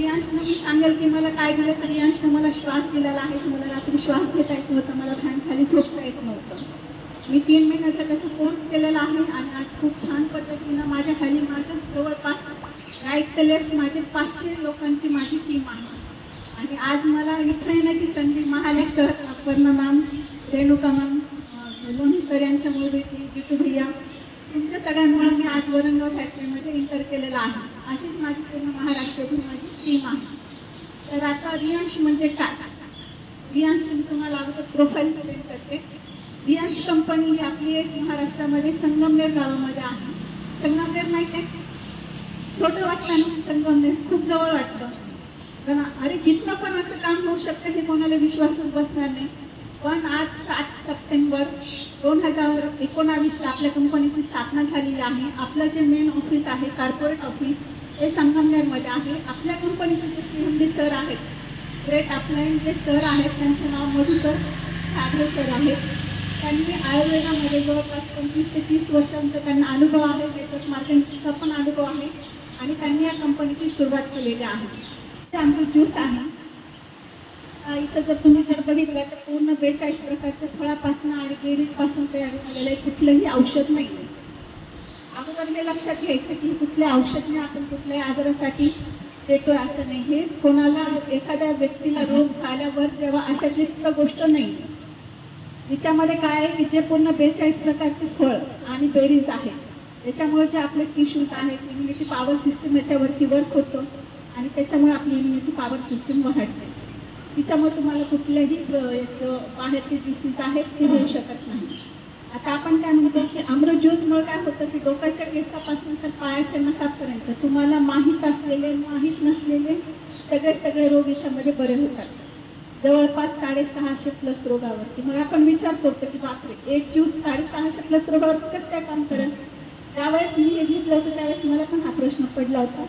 रियांशनं मी सांगेल की मला काय दिलं तर रियांशनं मला श्वास दिलेला आहे. मला रात्री श्वास घेता येत नव्हता, मला फॅन खाली झोपता येत नव्हतं. मी 3 महिन्याचा त्याचा कोर्स केलेला आहे आणि आज खूप छान पद्धतीनं माझ्या खाली माझं जवळपास राईट ते लेफ्ट माझे 500 लोकांची माझी टीम आहे. आणि आज मला इथं येण्याची संधी Mahale sir, Aparna ma'am, Renuka ma'am, लोणी सर यांच्यामुळे भेटली, जितू भैया, तुमच्या सगळ्यांमुळे मी आज वरणगाव फॅक्टरीमध्ये इंटर केलेला आहे. अशीच माझी पूर्ण महाराष्ट्रातून माझी टीम आहे. तर आता रियांश म्हणजे काय? रियांश मी तुम्हाला अगोदर प्रोफाईल सेंड करते. रियांश कंपनी ही आपली एक महाराष्ट्रामध्ये संगमनेर गावामध्ये आहे. संगमनेर माहिती आहे? छोटं वाटतं ना संगमनेर, खूप जवळ वाटतं. पण अरे जिथनं पण असं काम होऊ शकतं हे कोणाला विश्वासच बसणार नाही. पण आज 7 सप्टेंबर 2019 आपल्या कंपनीची स्थापना झालेली आहे. आपलं जे मेन ऑफिस आहे, कॉर्पोरेट ऑफिस, हे संगमनेरमध्ये आहे. आपल्या कंपनीचे जे सीएमडी सर आहेत, ग्रेट अपलाईन जे सर आहेत, त्यांचं नाव मधुकर सागरे सर आहेत. त्यांनी आयुर्वेदामध्ये जवळपास 25 ते 30 वर्षांचा त्यांना अनुभव आहे. नेटवर्क मार्केटिंगचा पण अनुभव आहे आणि त्यांनी या कंपनीची सुरुवात केलेली आहे. ते आमचं ज्यूस आहे. इथं जर तुम्ही बघितलं तर पूर्ण 42 प्रकारच्या फळापासून आणि बेरीजपासून तयार झालेलं आहे. कुठलंही औषध नाही आहे. अगोदर हे लक्षात घ्यायचं की कुठल्या औषधने आपण कुठल्याही आजारासाठी देतोय असं नाही. हे कोणाला एखाद्या व्यक्तीला रोग झाल्यावर जेव्हा अशा क्लिष्ट गोष्ट नाही. याच्यामध्ये काय आहे की जे पूर्ण 42 प्रकारचे फळ आणि बेरीज आहेत, त्याच्यामुळे जे आपले टिश्यूज आहेत, इम्युनिटी पॉवर सिस्टम याच्यावरती वर्क होतं आणि त्याच्यामुळे आपली इम्युनिटी पॉवर सिस्टम वाढते. तिच्यामुळे तुम्हाला कुठल्याही बाहेरचे डिसीज आहेत ते होऊ शकत नाही. आता आपण काय म्हणतो की अमृत ज्यूसमुळे काय होतं की डोक्याच्या केसापासून तर पायाच्या नखापर्यंत तुम्हाला माहीत असलेले, माहीत नसलेले सगळे रोग याच्यामध्ये बरे होतात. जवळपास 650+ रोगावरती. मग आपण विचार करतो की बापरे, एक ज्यूस 650+ रोगावरती कसं काय काम करेल? त्यावेळेस मी हे घेतलं होतं त्यावेळेस मला पण हा प्रश्न पडला होता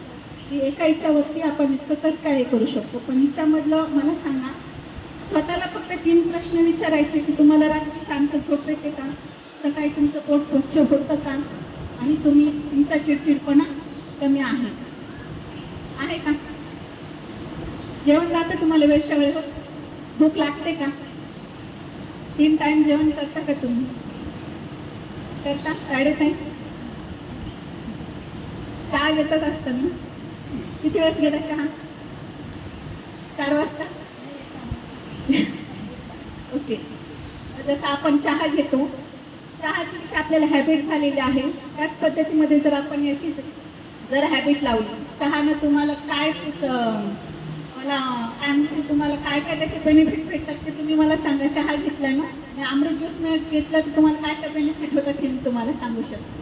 की एका हिच्यावरती आपण इतकं कसं काय हे करू शकतो. पण हिच्यामधलं मला सांगा, स्वतःला फक्त 3 प्रश्न विचारायचे की तुम्हाला रात्री शांत झोप येते का, सकाळी तुमचं पोट स्वच्छ होतं का, आणि तुमचा चिडचिडपणा कमी आहे का, जेवण जातं तुम्हाला वेळच्या वेळेवर, भूक लागते का, 3 टाइम जेवण करता का तुम्ही, करता, 3:30 चहा घेतच असतं ना, किती वेळेस गेला चहा, 4 वाजता. ओके, जसं आपण चहा घेतो, चहाची जशी आपल्याला हॅबिट झालेली आहे त्याच पद्धतीमध्ये जर आपण याची जर हॅबिट लावली, चहानं तुम्हाला काय मला तुम्हाला काय काय त्याचे बेनिफिट भेटतात ते तुम्ही मला सांगा. चहा घेतला ना आणि अमृत ज्यूस घेतलं तर तुम्हाला काय काय बेनिफिट होतात ते मी तुम्हाला सांगू शकते.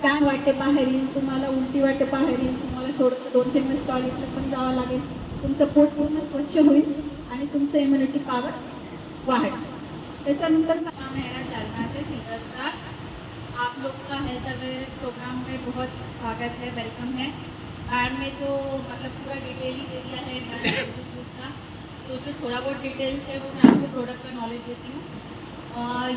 छान वाटे बाहेर येईल, तुम्हाला उलटी वाटे बाहेर येईल, तुम्हाला थोडंसं 2-3 मिनिट टॉयलेटला पण जावं लागेल, तुमचं पोट पूर्ण स्वच्छ होईल आणि तुमचं इम्युनिटी पॉवर वाढेल. त्याच्यानंतर आप लोग का हेल्थ अवेयरनेस प्रोग्राम में बहुत स्वागत है, वेलकम है. एड में तो मतलब पूरा डिटेल ही दे दिया है का, तो जो थोड़ा बहुत डिटेल्स है वो मैं आपको प्रोडक्ट का नॉलेज देती हूँ.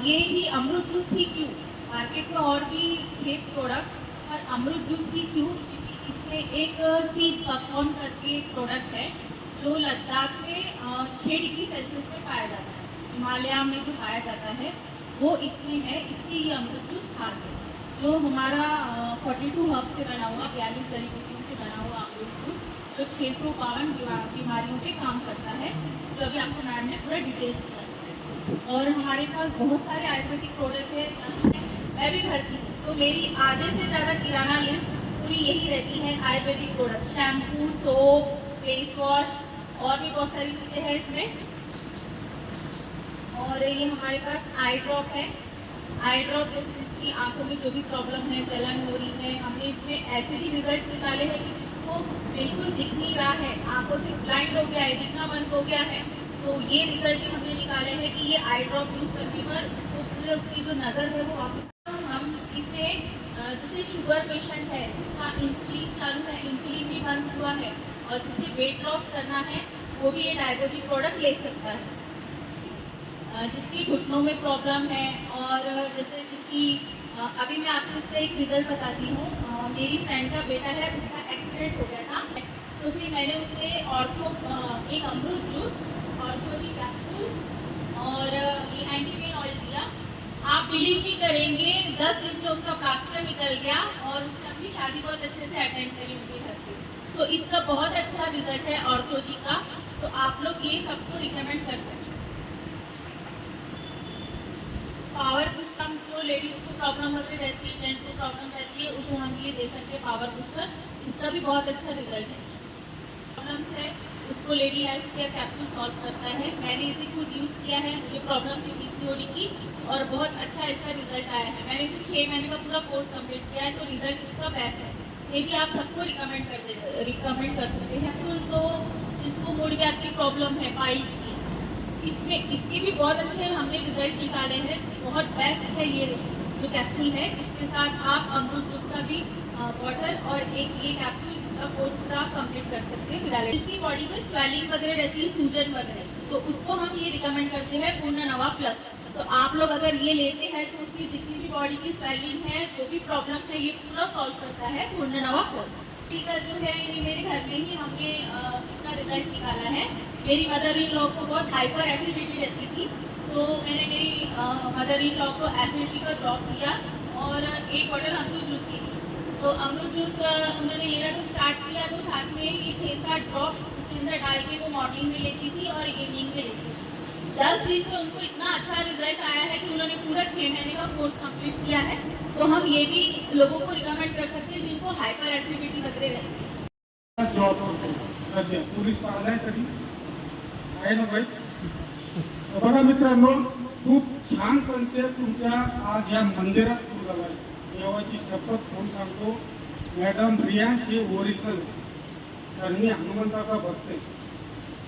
ये ही अमृत जूस ही क्यों, मार्केट में और भी है प्रोडक्ट, पर अमृत जूस ही क्यों, क्योंकि इसमें एक सीड पकवान करके एक प्रोडक्ट है जो लद्दाख में 6 डिग्री सेल्सियस में पाया जाता है, हिमालय में जो पाया जाता है वो इसमें है. इसलिए ये अमृत जूस खास है. जो हमारा 42 हर्ब से बना हुआ, 42 जड़ी बूटियों से बना हुआ अमृत जूस जो 652 बीमारियों पे काम करता है, जो अभी आपको मैम ने पूरा डिटेल्स दिया है. और हमारे पास बहुत सारे आयुर्वेदिक प्रोडक्ट है, मैं भी भरती हूँ, तो मेरी आधे से ज़्यादा किराना लिस्ट पूरी यही रहती है Ayurvedic product, shampoo, soap, face wash और भी बहुत सारी चीज़ें हैं इसमें. और ये हमारे पास आई ड्रॉप है. आई ड्रॉप जैसे जिसकी आंखों में जो भी प्रॉब्लम है, जलन हो रही है, हमने इसमें ऐसे भी रिजल्ट निकाले हैं कि जिसको बिल्कुल दिख नहीं रहा है, आंखों से ब्लाइंड हो गया है, दिखना बंद हो गया है, तो ये रिजल्ट भी हमने निकाले हैं कि ये आई ड्रॉप यूज़ करने पर उसको पूरे उसकी जो नज़र है वो वापस. हम इसे जैसे शुगर पेशेंट है, उसका इंसुलिन चालू है, इंसुलिन भी बंद हुआ है, और जिसे वेट लॉस करना है वो भी ये डायबेटिक प्रोडक्ट ले सकता है. जिसकी घुटनों में प्रॉब्लम है, और जैसे जिसकी अभी मैं आपको इसका एक रिजल्ट बताती हूँ. मेरी फ्रेंड का बेटा है, उसका एक्सीडेंट हो गया था, तो फिर मैंने उसे ऑर्थो एक अमरूद जूस, ऑर्थो की कैप्सूल और ये एंटी पेन ऑयल दिया। आप बिलीव नहीं करेंगे, 10 दिन में उसका प्लास्टर निकल गया और उसने अपनी शादी बहुत अच्छे से अटेंड करी उनके घर पे। तो इसका बहुत अच्छा रिजल्ट है ऑर्थो जी का, तो आप लोग ये सबको रिकमेंड कर सकते हैं। पावर बूस्टर जो लेडीज को प्रॉब्लम होती रहती है, जेंट्स को प्रॉब्लम रहती है, उसे हम ये दे सकते हैं पावर बूस्टर। इसका भी बहुत अच्छा रिजल्ट है। प्रॉब्लम्स है उसको lady health care capsule solve करता है। मैंने इसे खुद यूज़ किया है, मुझे प्रॉब्लम थी पीसीओडी की और बहुत अच्छा इसका रिजल्ट आया है। मैंने इसे 6 महीने का पूरा कोर्स कंप्लीट किया है, तो रिजल्ट इसका बेस्ट है। ये भी आप सबको रिकमेंड कर सकते हैं। फुल तो जिसको मूड व्याध की प्रॉब्लम है पाइल्स की, इसमें इसके भी बहुत अच्छे हमने रिजल्ट निकाले हैं। बहुत बेस्ट है ये जो कैप्सूल है। इसके साथ आप अमरूद जूस का भी बॉटल और एक ये कैप्सूल इसका कोर्स पूरा कंप्लीट कर सकते हैं विदाउट। जिसकी बॉडी में स्वेलिंग वगैरह रहती है, सूजन वगैरह, तो उसको हम ये रिकमेंड करते हैं पूर्ण नवा प्लस। तो आप लोग अगर ये लेते हैं तो उसकी जितनी भी बॉडी की स्वेलिंग है, जो भी प्रॉब्लम है, ये पूरा सॉल्व करता है पूर्ण नवा प्लस। स्पीकर जो है ये मेरे घर में ही हमने इसका रिजल्ट निकाला है। मेरी मदर इन लॉ को बहुत हाइपर एसिडिटी रहती थी, तो मैंने मेरी मदर इन लॉ को एसिडिटी का ड्रॉप दिया और एक बॉटल अमरूद जूस की थी। तो अमरूद जूस उन्होंने लेना तो स्टार्ट किया, तो साथ में ये 6-7 ड्रॉप उसके अंदर डाल के वो मॉर्निंग में लेती थी और इवनिंग में लेती थी। 10 दिन में उनको इतना अच्छा रिजल्ट आया है कि उन्होंने पूरा 6 महीने का कोर्स कंप्लीट किया है। तो हम ये भी लोगों को रिकमेंड कर सकते हैं जिनको हाइपर एसिडिटी वगैरह रहती है। जॉब करतो सध्या पोलीस पाहिलाय कधी आहे ना बाई? तर बघा मित्रांनो, खूप छान कन्सेप्ट तुमच्या आज या मंदिरात सुरू झाला आहे. देवाची शपथ म्हणून सांगतो, मॅडम रियांश हे ओरिजिनल, त्यांनी हनुमंताचा भक्त आहे.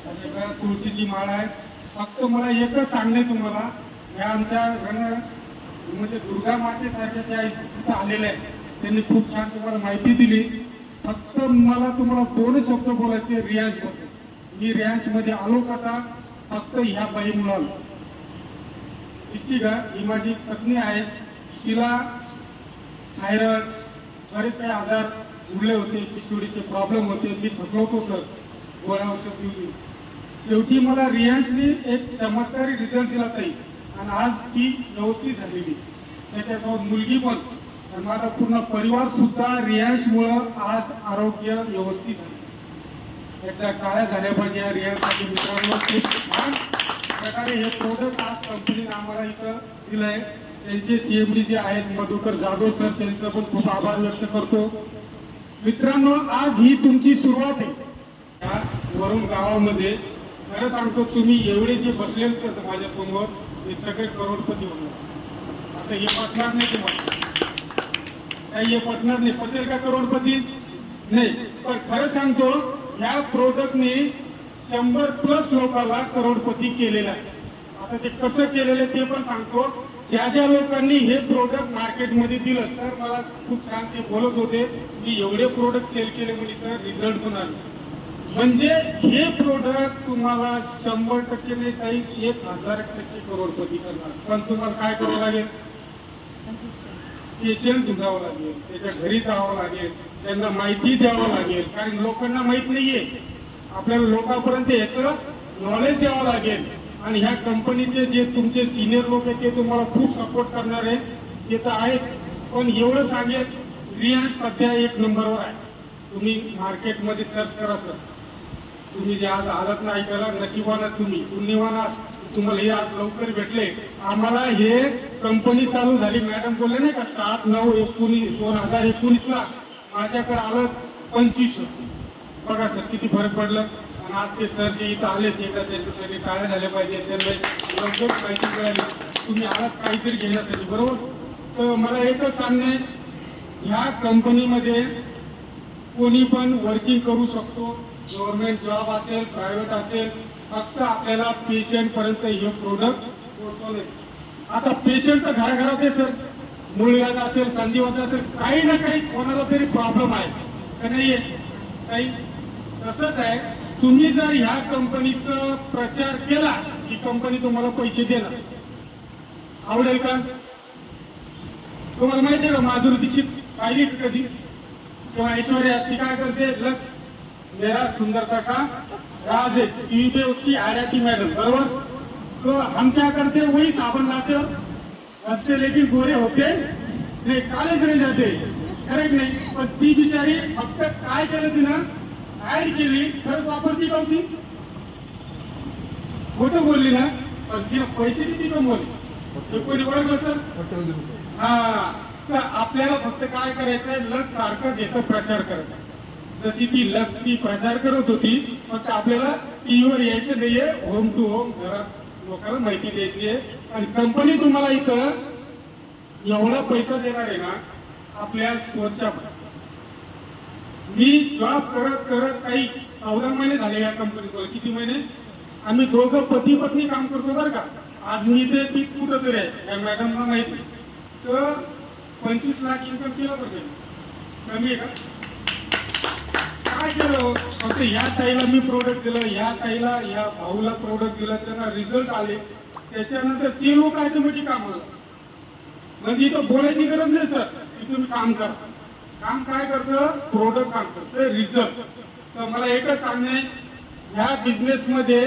सगळ्या तुळशीची माळ आहे. फक्त मला एकच सांगणे तुम्हाला, या आमच्या म्हणजे दुर्गा मातेसारख्या त्या इथं आलेल्या आहेत, त्यांनी खूप छान तुम्हाला माहिती दिली. फक्त मला तुम्हाला 2 शब्द बोलायचे रियांश बद्दल. मी रियांश मध्ये आलो कसा? फक्त ह्या बाईमुळे आलो. दिसती का? ही माझी पत्नी आहे. तिला थायरॉइड बरेच काही आजार उरले होते, पिशवीचे प्रॉब्लेम होते. मी थकलो होतो सर, गोळ्या औषध दिली. शेवटी मला रियांशने एक चमत्कारी रिझल्ट दिला ताई, आणि आज ती व्यवस्थित झालेली. त्याच्यासोबत मुलगी पण, आणि माझा पूर्ण परिवार सुद्धा रियांशमुळं आज आरोग्य व्यवस्थित झाले. एकदा टाळ्या झाल्या पाहिजे या रियांशसाठी. मित्रांनो, खूप छान प्रकारे हे प्रोडक्ट आज कंपनीने आम्हाला इथं दिलंय. त्यांचे सीएमडी जे आहेत मधुकर जाधव सर, त्यांचं पण खूप आभार व्यक्त करतो. मित्रांनो, आज ही तुमची सुरुवात आहे. या वरुण गावामध्ये खरं सांगतो, तुम्ही एवढे जे बसले होते माझ्या समोर, हे सगळे करोडपती होणार. आता हे पटणार नाही तुम्हाला, काही हे पटणार नाही. पटेल का करोडपती? नाही. पण खरं सांगतो, या प्रोडक्टने 100+ लोकांना करोडपती केलेलं आहे. आता ते कसं केलेलं ते पण सांगतो. ज्या ज्या लोकांनी हे प्रोडक्ट मार्केटमध्ये दिलं, सर मला खूप छान ते बोलत होते की एवढे प्रोडक्ट सेल केले म्हणजे सर रिझल्ट पण आले. म्हणजे हे प्रोडक्ट तुम्हाला 100% नाही, काही 1000% करोडपती करणार. पण तुम्हाला काय करावं लागेल? पेशंट घ्यावं लागेल, त्याच्या घरी जावं लागेल, त्यांना माहिती द्यावं लागेल. कारण लोकांना माहित नाहीये. आपल्याला लोकांपर्यंत याचं नॉलेज द्यावं लागेल. आणि ह्या कंपनीचे जे तुमचे सिनियर लोक आहेत, ते तुम्हाला खूप सपोर्ट करणार आहे, ते तर आहेत. पण एवढं सांगेल, रियांश सध्या 1 नंबरवर आहे. तुम्ही मार्केटमध्ये सर्च करा सर. तुम्ही जे आज आलात ना ऐकायला, नशिबाना तुम्ही पुण्यवाना, तुम्हाला हे आज लवकर भेटले. आम्हाला हे कंपनी चालू झाली, मॅडम बोलले नाही का, 7/9/2019ला माझ्याकडे आलं 25 होती. बघा सर किती फरक पडलं. आणि आज ते सर जे इथं आले ते त्यांच्यासाठी टाळ्या झाल्या पाहिजे. त्यांना लवकर माहिती मिळाली, तुम्ही आलात काहीतरी घेण्यासाठी, बरोबर. तर मला एकच सांगणे, ह्या कंपनीमध्ये कोणी पण वर्किंग करू शकतो. गव्हर्नमेंट जॉब असेल, प्रायव्हेट असेल, फक्त आपल्याला पेशंट पर्यंत हे प्रोडक्ट पोहोचवले. आता पेशंट तर घराघरात आहे सर. मूळव्याध असेल, संधिवात असेल, काही ना काही कोणाला तरी प्रॉब्लेम आहे का नाही? काही तसंच आहे. तुम्ही जर ह्या कंपनीचा प्रचार केला, ही कंपनी तुम्हाला पैसे देणार. आवडेल का? तुम्हाला माहिती आहे का माधुरी दीक्षित पाहिली कधी? किंवा ऐश्वर्या, ती काय करते? लस मेरा सुंदरता का राज है, टीवी पे उसकी आ रही थी मैडम, बराबर। तो हम क्या करते, वही साबुन लाते हंसते, लेकिन गोरे होते नाही, काले चले जाते, करेक्ट नाही। पण ती बिचारी फक्त काय केलं तिनं, ऍड केली, खरंच वापरती नव्हती, खोटं बोलली ना, पण तिला पैसे किती कमवले हे कोणी ओळखलं सर? हा, तर आपल्याला फक्त काय करायचंय, लस सारखंच याचा प्रचार करायचा, जशी ती लसची प्रचार करत होती, फक्त आपल्याला टीव्हीवर यायचं नाहीये, होम टू होम घरात लोकांना माहिती द्यायची आहे। आणि कंपनी तुम्हाला इथं एवढा पैसा देणार आहे ना, आपल्या स्वतःच्या, मी जॉब करत करत काही 14 महिने झाले या कंपनीवर, किती महिने, आम्ही दोघं पती पत्नी काम करतो बरं का। आज मी ते ती कुठं तरी आहे, या मॅडमला माहिती, तर 25 लाख इन्कम केलं पाहिजे, कमी आहे का? काय केलं, फक्त या ताईला मी प्रोडक्ट दिलं, या ताईला, या भाऊला प्रोडक्ट दिलं, त्यांना रिझल्ट आले, त्याच्यानंतर ते लोक ऑटोमॅटिक काम आलं। म्हणजे इथं बोलायची गरज नाही सर, की तुम्ही काम करा, काम काय करतं, प्रोडक्ट काम करतं, रिझल्ट। तर मला एकच सांगणे, ह्या बिझनेस मध्ये